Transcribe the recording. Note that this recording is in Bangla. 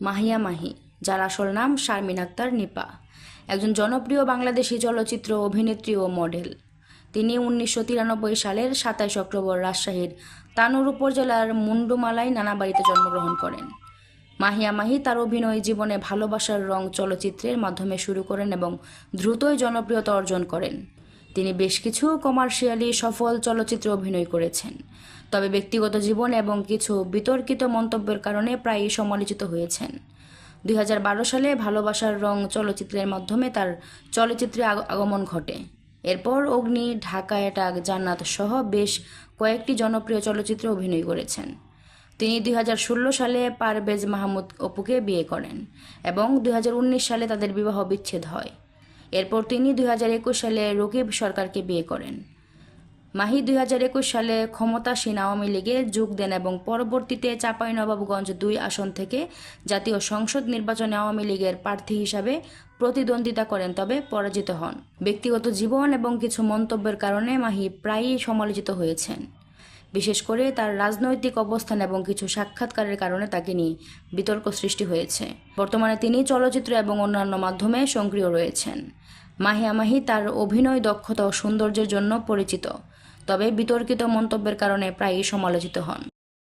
মাহিয়া মাহি, যার আসল নাম শারমিন আক্তার নিপা, একজন জনপ্রিয় বাংলাদেশি চলচ্চিত্র অভিনেত্রী ও মডেল। তিনি 1993 সালের 27 অক্টোবর রাজশাহীর তানোর উপজেলার মুন্ডুমালায় নানাবাড়িতে জন্মগ্রহণ করেন। মাহিয়া মাহি তার অভিনয় জীবনে ভালোবাসার রং চলচ্চিত্রের মাধ্যমে শুরু করেন এবং দ্রুতই জনপ্রিয়তা অর্জন করেন। তিনি বেশ কিছু কমার্শিয়ালি সফল চলচ্চিত্রে অভিনয় করেছেন, তবে ব্যক্তিগত জীবন এবং কিছু বিতর্কিত মন্তব্যের কারণে প্রায়ই সমালোচিত হয়েছেন। 2012 সালে ভালোবাসার রং চলচ্চিত্রের মাধ্যমে তার চলচ্চিত্রে আগমন ঘটে। এরপর অগ্নি, ঢাকা অ্যাটাক, জান্নাত সহ বেশ কয়েকটি জনপ্রিয় চলচ্চিত্রে অভিনয় করেছেন। তিনি 2016 সালে পারভেজ মাহমুদ অপুকে বিয়ে করেন এবং 2019 সালে তাদের বিবাহ বিচ্ছেদ হয়। এরপর তিনি 2021 সালে রকিব সরকারকে বিয়ে করেন। মাহি 2021 সালে ক্ষমতাসীন আওয়ামী লীগে যোগ দেন এবং পরবর্তীতে চাঁপাইনবাবগঞ্জ 2 আসন থেকে জাতীয় সংসদ নির্বাচনে আওয়ামী লীগের প্রার্থী হিসাবে প্রতিদ্বন্দ্বিতা করেন, তবে পরাজিত হন। ব্যক্তিগত জীবন এবং কিছু মন্তব্যের কারণে মাহি প্রায়ই সমালোচিত হয়েছেন। বিশেষ করে তার রাজনৈতিক অবস্থান এবং কিছু সাক্ষাৎকারের কারণে তাকে নিয়ে বিতর্ক সৃষ্টি হয়েছে। বর্তমানে তিনি চলচ্চিত্র এবং অন্যান্য মাধ্যমে সক্রিয় রয়েছেন। মাহিয়া মাহি তার অভিনয় দক্ষতা ও সৌন্দর্যের জন্য পরিচিত, তবে বিতর্কিত মন্তব্যের কারণে প্রায়ই সমালোচিত হন।